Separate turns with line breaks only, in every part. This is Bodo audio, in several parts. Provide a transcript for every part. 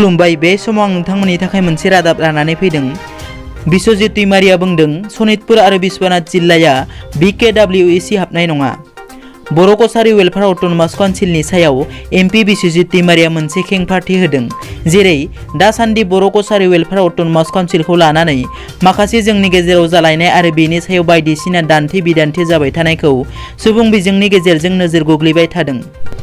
खुलुमबाय। बे समाव आं नोंथांमोननि थाखाय मोनसे रादाब लानानै फैदों। बिश्वजित दैमारिया बुंदों सनितपुर आरो बिश्वनाथ जिल्लाया BKWEC हाबनाय नङा। बर' कसारी वेलफेयार अट'नमास काउन्सिलनि सायाव MP बिश्वजित दैमारिया मोनसे खेंफारथि होदों। जेरै दासान्दि बर' कसारी वेलफेयार अट'नमास काउन्सिलखौ लानानै माखासे जोंनि गेजेराव जालायनाय आरो बेनि सायाव बायदिसिना दान्थे बिदान्थे जाबाय थानायखौ सुबुं बिजोंनि गेजेरजों नोजोर गोग्लैबाय थादों।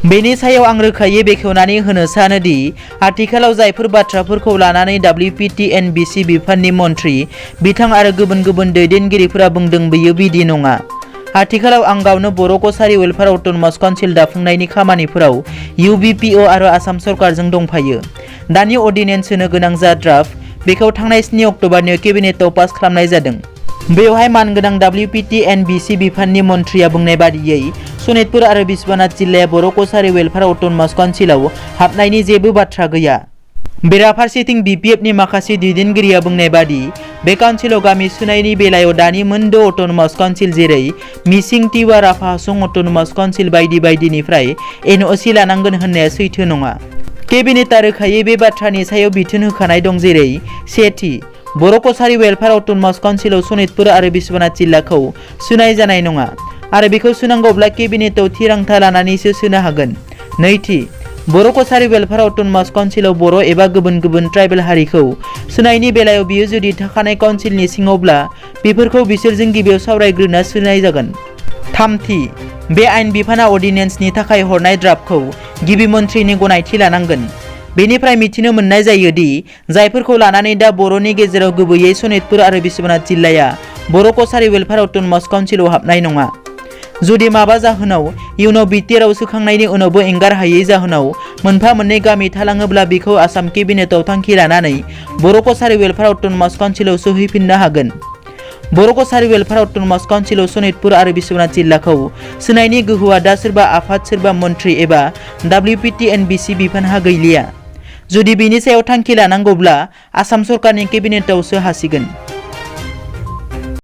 बेनि सायाव आं रोखायै बेखेवनानै होनो सानोदि आथिखालाव जायफोर बाथ्राफोरखौ लानानै WPTNBC बिफाननि मन्थ्रि बिथां आरो गुबुन गुबुन दैदेनगिरिफोरा बुंदों बेयो बिदि नङा। आथिखालाव आं गावनो बर' कसारी वेलफेयार अट'नमास काउन्सिल दाफुंनायनि खामानिफोराव UBPO आरो आसाम सरकारजों दंफायो। दानि अर्डिनेन्स होनो गोनां जा ड्राफ्ट बेखौ थांनाय 7 अक्ट'बरनि केबिनेटआव पास खालामनाय जादों। बेवहाय मानगोनां WPTNBC बिफाननि मन्थ्रिया बुंनाय बादियै सनितपुर आरो बिश्वनाथ जिल्लाया बर' कसारी वेलफेयार अट'नमास काउन्सिलाव हाबनायनि जेबो बाथ्रा गैया। बेराफारसेथिं BPFनि माखासे दैदेनगिरिया बुंनाय बादि बे काउन्सिलाव गामि सुनायनि बेलायाव दानि मोन 6 अट'नमास काउन्सिल जेरै मिसिं टिवा राभा हासं अट'नमास काउन्सिल बायदि बायदिनिफ्राय NOC लानांगोन होननाया सैथो नङा। केबिनेटआ रोखायै बे बाथ्रानि सायाव बिथोन होखानाय दं। जेरै सेथि बर' कसारी वेलफेयार अट'नमास काउन्सिलाव सनितपुर आरो बिश्वनाथ जिल्लाखौ सुनाय जानाय नङा आरो बेखौ सुनांगौब्ला केबिनेटआव थिरांथा लानानैसो सुनो हागोन। नैथि बर' कसारी वेलफेयार अट'नमास काउन्सिलाव बर' एबा गुबुन गुबुन ट्राइबेल हारिखौ सुनायनि बेलायाव बियो जुदि थाखानाय काउन्सिलनि सिङावब्ला बेफोरखौ बिसोरजों गिबियाव सावरायग्रोना सुनाय जागोन। थामथि बे आयेन बिफाना अर्डिनेन्सनि थाखाय हरनाय ड्राफ्टखौ गिबि मन्थ्रिनि गनायथि लानांगोन। बेनिफ्राय मिथिनो मोननाय जायो दि जायफोरखौ लानानै दा बर'नि गेजेराव गुबैयै सनितपुर आरो बिश्वनाथ जिल्लाया बर' कसारी वेलफेयार अट'नमास काउन्सिलाव हाबनाय नङा। जुदि माबा जाहोनाव इयुनाव बिटिआरआव सोखांनायनि उनावबो एंगार हायै जाहोनाव मोनफा मोननै गामि थालाङोब्ला बेखौ आसाम केबिनेटआव थांखि लानानै बर' कसारी वेलफेयार अट'नमास काउन्सिलाव सोहैफिननो हागोन। बर' कसारी वेलफेयार अट'नमास काउन्सिलाव सनितपुर आरो बिश्वनाथ जिल्लाखौ सोनायनि गोहोआ दा सोरबा आफाद सोरबा मन्थ्रि एबा WPTNBC बिफानहा गैलिया। जुदि बेनि सायाव थांखि लानांगौब्ला आसाम सरकारनि केबिनेटआवसो हासिगोन।